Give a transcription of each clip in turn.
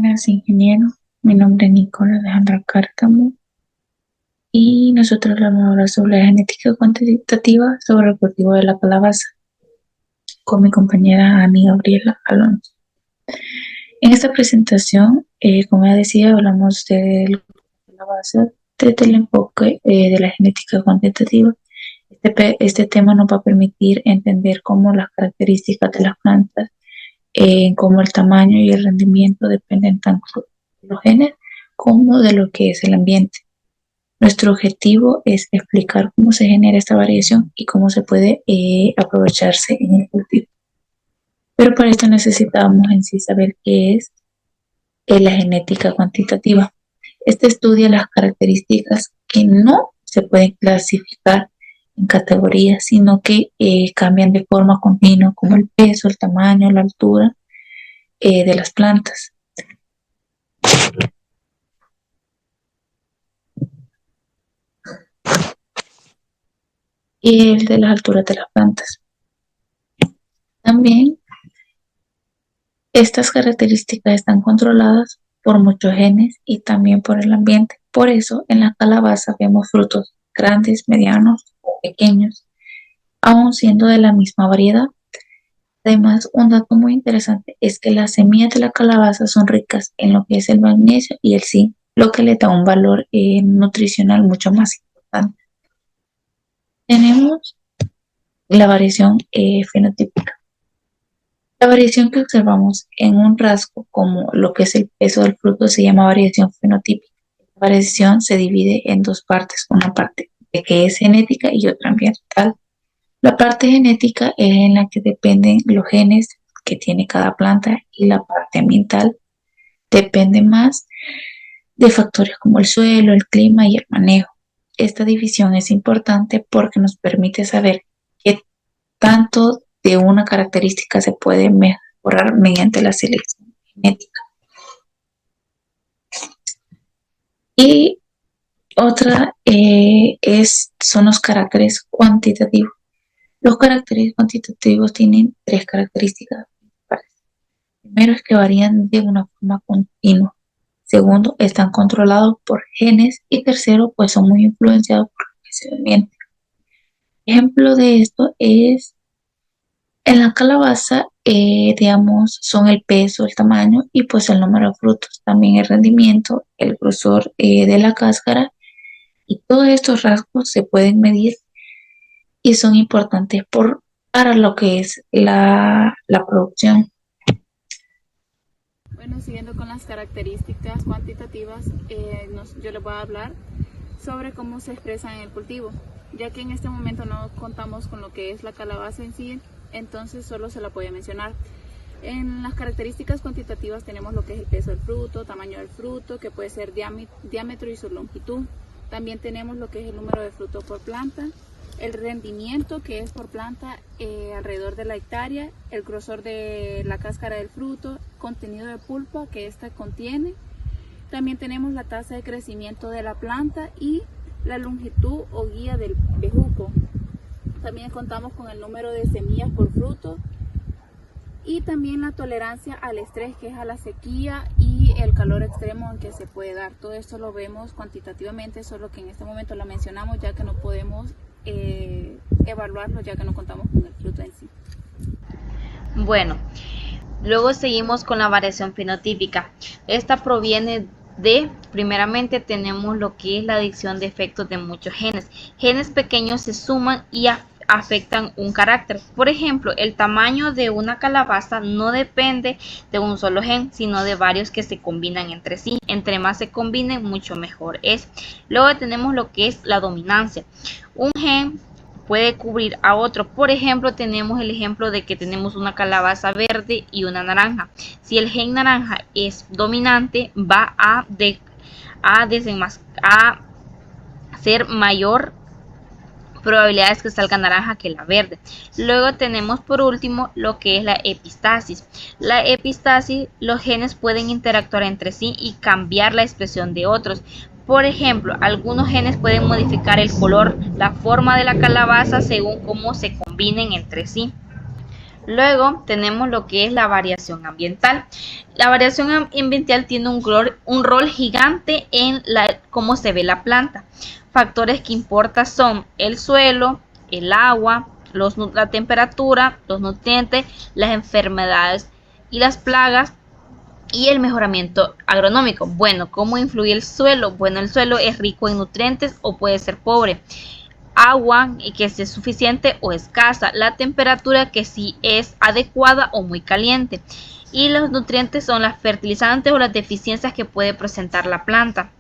Buenas, ingeniero. Mi nombre es Nicole Alejandra Cárcamo y nosotros vamos a hablar sobre la genética cuantitativa sobre el cultivo de la calabaza con mi compañera Ani Gabriela Alonso. En esta presentación, como ya decía, hablamos de la calabaza desde el enfoque de la genética cuantitativa. Este tema nos va a permitir entender cómo las características de las plantas, cómo el tamaño y el rendimiento dependen tanto de los genes como de lo que es el ambiente. Nuestro objetivo es explicar cómo se genera esta variación y cómo se puede aprovecharse en el cultivo. Pero para esto necesitamos en sí saber qué es la genética cuantitativa. Este estudia las características que no se pueden clasificar en categorías, sino que cambian de forma continua, como el peso, el tamaño, la altura de las plantas. Y el de las alturas de las plantas. También estas características están controladas por muchos genes y también por el ambiente. Por eso en la calabaza vemos frutos grandes, medianos o pequeños, aun siendo de la misma variedad. Además, un dato muy interesante es que las semillas de la calabaza son ricas en lo que es el magnesio y el zinc, lo que le da un valor nutricional mucho más importante. Tenemos la variación fenotípica. La variación que observamos en un rasgo como lo que es el peso del fruto se llama variación fenotípica. La variación se divide en dos partes, una parte que es genética y otra ambiental. La parte genética es en la que dependen los genes que tiene cada planta y la parte ambiental depende más de factores como el suelo, el clima y el manejo. Esta división es importante porque nos permite saber qué tanto de una característica se puede mejorar mediante la selección genética. Y otra son los caracteres cuantitativos. Los caracteres cuantitativos tienen tres características principales. Primero es que varían de una forma continua. Segundo, están controlados por genes. Y tercero, pues son muy influenciados por lo que es el ambiente. Ejemplo de esto es en la calabaza, digamos, son el peso, el tamaño y pues el número de frutos. También el rendimiento, el grosor de la cáscara y todos estos rasgos se pueden medir y son importantes para lo que es la producción. Bueno, siguiendo con las características cuantitativas, yo les voy a hablar sobre cómo se expresan en el cultivo, ya que en este momento no contamos con lo que es la calabaza en sí, entonces solo se la voy a mencionar. En las características cuantitativas tenemos lo que es el peso del fruto, tamaño del fruto, que puede ser diámetro y su longitud. También tenemos lo que es el número de frutos por planta, el rendimiento que es por planta alrededor de la hectárea, el grosor de la cáscara del fruto, contenido de pulpa que ésta contiene. También tenemos la tasa de crecimiento de la planta y la longitud o guía del bejuco. También contamos con el número de semillas por fruto y también la tolerancia al estrés, que es a la sequía y el calor extremo en que se puede dar. Todo esto lo vemos cuantitativamente, solo que en este momento lo mencionamos ya que no podemos evaluarlo ya que no contamos con el fruto en sí. Bueno, luego seguimos con la variación fenotípica. Esta proviene primeramente tenemos lo que es la adición de efectos de muchos genes. Genes pequeños se suman y afectan un carácter. Por ejemplo, el tamaño de una calabaza no depende de un solo gen, sino de varios que se combinan entre sí. Entre más se combinen, mucho mejor es. Luego tenemos lo que es la dominancia. Un gen puede cubrir a otro. Por ejemplo, tenemos el ejemplo de que tenemos una calabaza verde y una naranja. Si el gen naranja es dominante, va a ser mayor probabilidades que salga naranja que la verde. Luego tenemos por último lo que es la epistasis. La epistasis, los genes pueden interactuar entre sí y cambiar la expresión de otros. Por ejemplo, algunos genes pueden modificar el color, la forma de la calabaza según cómo se combinen entre sí. Luego tenemos lo que es la variación ambiental. La variación ambiental tiene un rol gigante en cómo se ve la planta. Factores que importan son el suelo, el agua, la temperatura, los nutrientes, las enfermedades y las plagas y el mejoramiento agronómico. Bueno, ¿cómo influye el suelo? Bueno, el suelo es rico en nutrientes o puede ser pobre. Agua que si es suficiente o escasa, la temperatura que si es adecuada o muy caliente, y los nutrientes son las fertilizantes o las deficiencias que puede presentar la planta.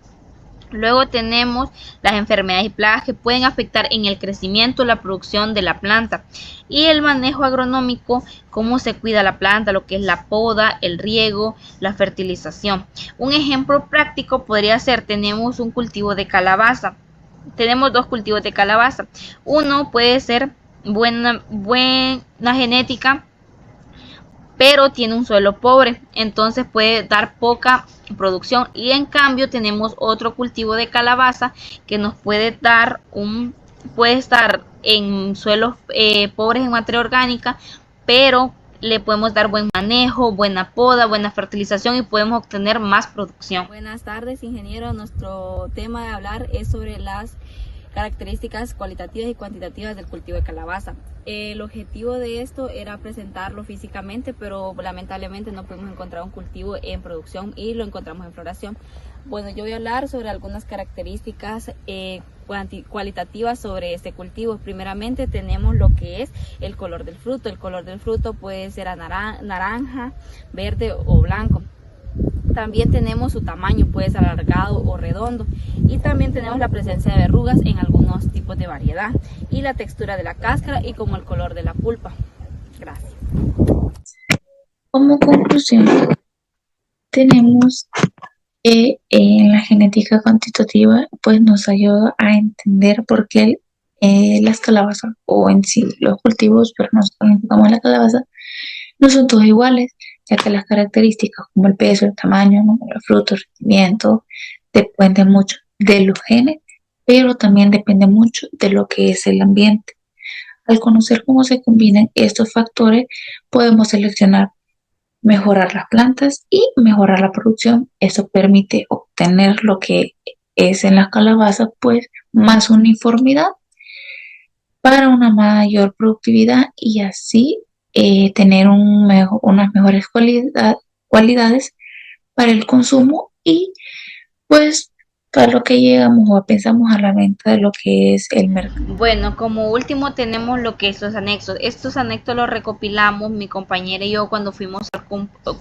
Luego tenemos las enfermedades y plagas que pueden afectar en el crecimiento y la producción de la planta. Y el manejo agronómico, cómo se cuida la planta, lo que es la poda, el riego, la fertilización. Un ejemplo práctico podría ser, tenemos un cultivo de calabaza. Tenemos dos cultivos de calabaza. Uno puede ser buena genética, pero tiene un suelo pobre, entonces puede dar poca producción. Y en cambio tenemos otro cultivo de calabaza que nos puede dar puede estar en suelos pobres en materia orgánica, pero le podemos dar buen manejo, buena poda, buena fertilización y podemos obtener más producción. Buenas tardes, ingeniero. Nuestro tema de hablar es sobre las características cualitativas y cuantitativas del cultivo de calabaza. El objetivo de esto era presentarlo físicamente, pero lamentablemente no pudimos encontrar un cultivo en producción y lo encontramos en floración. Bueno, yo voy a hablar sobre algunas características cualitativas sobre este cultivo. Primeramente tenemos lo que es el color del fruto. El color del fruto puede ser naranja, verde o blanco. También tenemos su tamaño, puede ser alargado o redondo, y también tenemos la presencia de verrugas en algunos tipos de variedad, y la textura de la cáscara y como el color de la pulpa. Gracias. Como conclusión, tenemos que en la genética cuantitativa pues nos ayuda a entender por qué las calabazas o en sí los cultivos, pero nosotros enfocamos la calabaza, no son todos iguales, ya que las características como el peso, el tamaño, número de frutos, rendimiento, dependen mucho de los genes, pero también depende mucho de lo que es el ambiente. Al conocer cómo se combinan estos factores, podemos seleccionar, mejorar las plantas y mejorar la producción. Eso permite obtener lo que es en las calabazas, pues más uniformidad para una mayor productividad y así tener unas mejores cualidades para el consumo y pues para lo que llegamos o pensamos a la venta de lo que es el mercado. Bueno, como último tenemos lo que es los anexos. Estos anexos los recopilamos mi compañera y yo cuando fuimos al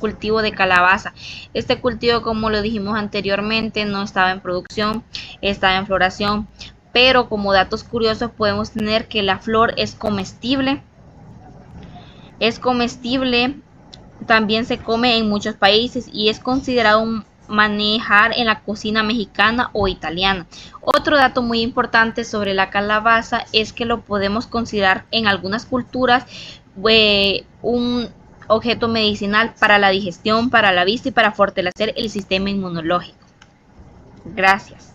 cultivo de calabaza. Este cultivo, como lo dijimos anteriormente, no estaba en producción, estaba en floración, pero como datos curiosos podemos tener que la flor es comestible, también se come en muchos países y es considerado un manejar en la cocina mexicana o italiana. Otro dato muy importante sobre la calabaza es que lo podemos considerar en algunas culturas un objeto medicinal para la digestión, para la vista y para fortalecer el sistema inmunológico. Gracias.